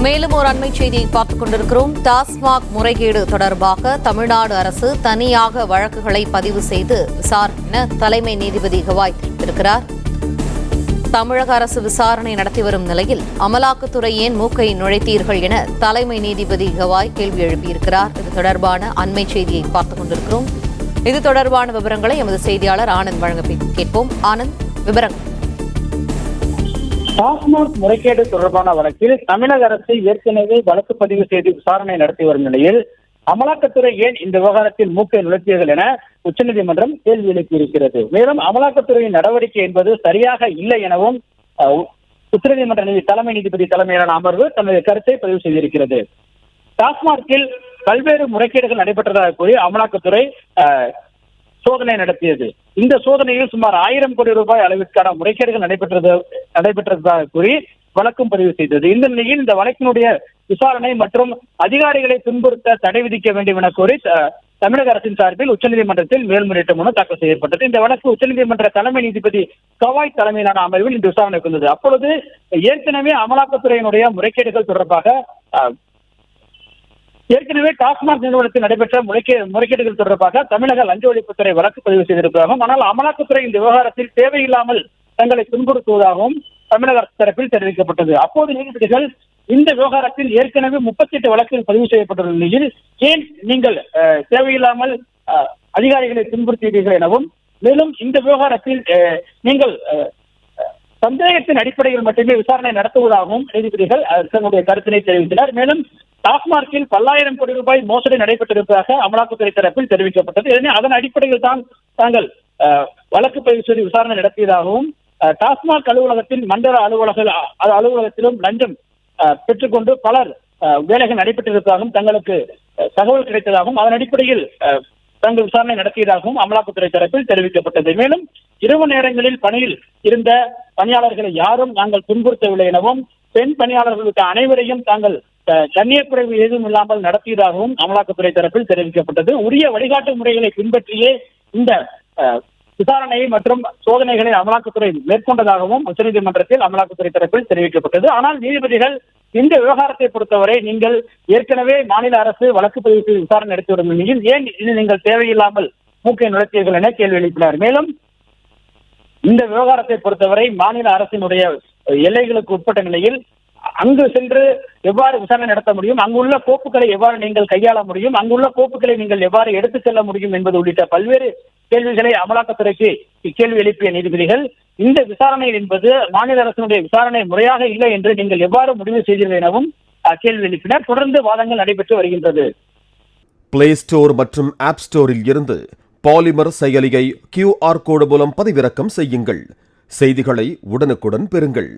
மேலும் ஒரு அண்மை செய்தியை பார்த்துக் கொண்டிருக்கிறோம். டாஸ்மாக் முறைகேடு தொடர்பாக தமிழ்நாடு அரசு தனியாக வழக்குகளை பதிவு செய்து விசாரணை தலைமை நீதிபதி கவாய் தெரிவித்திருக்கிறார். தமிழக அரசு விசாரணை நடத்தி வரும் நிலையில் அமலாக்கத்துறை ஏன் மூக்கை நுழைத்தீர்கள் என தலைமை நீதிபதி கவாய் கேள்வி எழுப்பியிருக்கிறார். இது தொடர்பான அண்மை செய்தியை பார்த்துக் கொண்டிருக்கிறோம். இது தொடர்பான விவரங்களை எமது செய்தியாளர் ஆனந்த் வழங்க கேட்போம். ஆனந்த், விவரங்கள். டாஸ்மாக் முறைகேடு தொடர்பான வழக்கில் தமிழக அரசு ஏற்கனவே வழக்கு பதிவு செய்து விசாரணை நடத்தி வரும் நிலையில் அமலாக்கத்துறை ஏன் இந்த விவகாரத்தில் மூக்கை நுழைத்தீர்கள் என உச்சநீதிமன்றம் கேள்வி எழுப்பியிருக்கிறது. மேலும் அமலாக்கத்துறையின் நடவடிக்கை என்பது சரியாக இல்லை எனவும் உச்சநீதிமன்ற தலைமை நீதிபதி தலைமையிலான அமர்வு தனது கருத்தை பதிவு செய்திருக்கிறது. டாஸ்மாகில் பல்வேறு முறைகேடுகள் நடைபெற்றதாக கூறி அமலாக்கத்துறை சோதனை நடத்தியது. இந்த சோதனையில் சுமார் 1000 கோடி ரூபாய் அளவிற்கான முறைகேடுகள் நடைபெற்றதாக கூறி வழக்கும் பதிவு செய்தது. இந்த நிலையில் இந்த வழக்கினுடைய விசாரணை மற்றும் அதிகாரிகளை துன்புறுத்த தடை விதிக்க வேண்டும் என கோரி தமிழக அரசின் சார்பில் உச்சநீதிமன்றத்தில் மேல்முறையீட்டு மனு தாக்கல் செய்யப்பட்டது. இந்த வழக்கு உச்சநீதிமன்ற தலைமை நீதிபதி கவாய் தலைமையிலான அமர்வில் இந்த விசாரணைக்கு வந்தது. அப்பொழுது ஏற்கனவே அமலாக்கத்துறையினுடைய முறைகேடுகள் தொடர்பாக ஏற்கனவே டாஸ்மாக் நிறுவனத்தில் நடைபெற்ற முறைகேடுகள் தொடர்பாக தமிழக லஞ்ச ஒழிப்புத்துறை வழக்கு பதிவு செய்திருப்பதாகவும், ஆனால் அமலாக்கத்துறை இந்த விவகாரத்தில் தேவையில்லாமல் தங்களை துன்புறுத்துவதாகவும் தமிழக அரசு தரப்பில் தெரிவிக்கப்பட்டது. அப்போது நீதிபதிகள் இந்த விவகாரத்தில் ஏற்கனவே 38 வழக்குகள் பதிவு செய்யப்பட்டுள்ள நிலையில் ஏன் நீங்கள் தேவையில்லாமல் அதிகாரிகளை துன்புறுத்தீர்கள் எனவும், மேலும் இந்த விவகாரத்தில் நீங்கள் சந்தேகத்தின் அடிப்படையில் மட்டுமே விசாரணை நடத்துவதாகவும் நீதிபதிகள் தங்களுடைய கருத்தினை தெரிவித்தனர். மேலும் டாஸ்மாகில் பல்லாயிரம் கோடி ரூபாய் மோசடி நடைபெற்றிருப்பதாக அமலாக்கத்துறை தரப்பில் தெரிவிக்கப்பட்டது. அதன் அடிப்படையில் தான் தாங்கள் வழக்கு பதிவு செய்து விசாரணை நடத்தியதாகவும், டாஸ்மாக் அலுவலகத்தின் மண்டல அலுவலகத்திலும் லஞ்சம் பெற்றுக்கொண்டு பலர் வேலைகள் நடைபெற்றிருப்பதாகவும் தங்களுக்கு தகவல் கிடைத்ததாகவும், அதன் அடிப்படையில் தங்கள் விசாரணை நடத்தியதாகவும் அமலாக்கத்துறை தரப்பில் தெரிவிக்கப்பட்டது. மேலும் இரவு நேரங்களில் பணியில் இருந்த பணியாளர்களை யாரும் நாங்கள் துன்புறுத்தவில்லை எனவும், பெண் பணியாளர்களுக்கு அனைவரையும் தாங்கள் கண்ணியக்குறைவு ஏதும் இல்லாமல் நடத்தியதாகவும் அமலாக்கத்துறை தரப்பில் தெரிவிக்கப்பட்டது. உரிய வழிகாட்டு முறைகளை பின்பற்றியே இந்த விசாரணையை மற்றும் சோதனைகளை அமலாக்கத்துறை மேற்கொண்டதாகவும் உச்சநீதிமன்றத்தில் அமலாக்கத்துறை தரப்பில் தெரிவிக்கப்பட்டது. ஆனால் நீதிபதிகள் இந்த விவகாரத்தை பொறுத்தவரை நீங்கள் ஏற்கனவே மாநில அரசு வழக்கு பதிவு செய்து விசாரணை நடத்தி வரும் நிலையில் ஏன் இது நீங்கள் தேவையில்லாமல் மூக்கை நுழைத்தீர்கள் என கேள்வி எழுப்பினார். மேலும் இந்த விவகாரத்தை பொறுத்தவரை மாநில அரசினுடைய எல்லைகளுக்கு உட்பட்ட நிலையில் அங்கு சென்று எவ்வாறு விசாரணை நடத்த முடியும், அங்குள்ள கோப்புகளை எவ்வாறு நீங்கள் கையாள முடியும், அங்குள்ள கோப்புகளை நீங்கள் எவ்வாறு எடுத்துச் செல்ல முடியும் என்பது உள்ளிட்ட பல்வேறு கேள்விகளை அமலாக்கத்துறைக்கு கேள்வி எழுப்பிய நீதிபதிகள் இந்த விசாரணை என்பது மாநில அரசினுடைய விசாரணை முறையாக இல்லை என்று நீங்கள் எவ்வாறு முடிவு செய்தீர்கள் எனவும் கேள்வி எழுப்பினர். தொடர்ந்து வாதங்கள் நடைபெற்று வருகின்றது. பிளே ஸ்டோர் மற்றும் ஆப் ஸ்டோரில் இருந்து பாலிமர் செயலியை QR கோடு மூலம் பதிவிறக்கம் செய்யுங்கள். செய்திகளை உடனுக்குடன் பெறுங்கள்.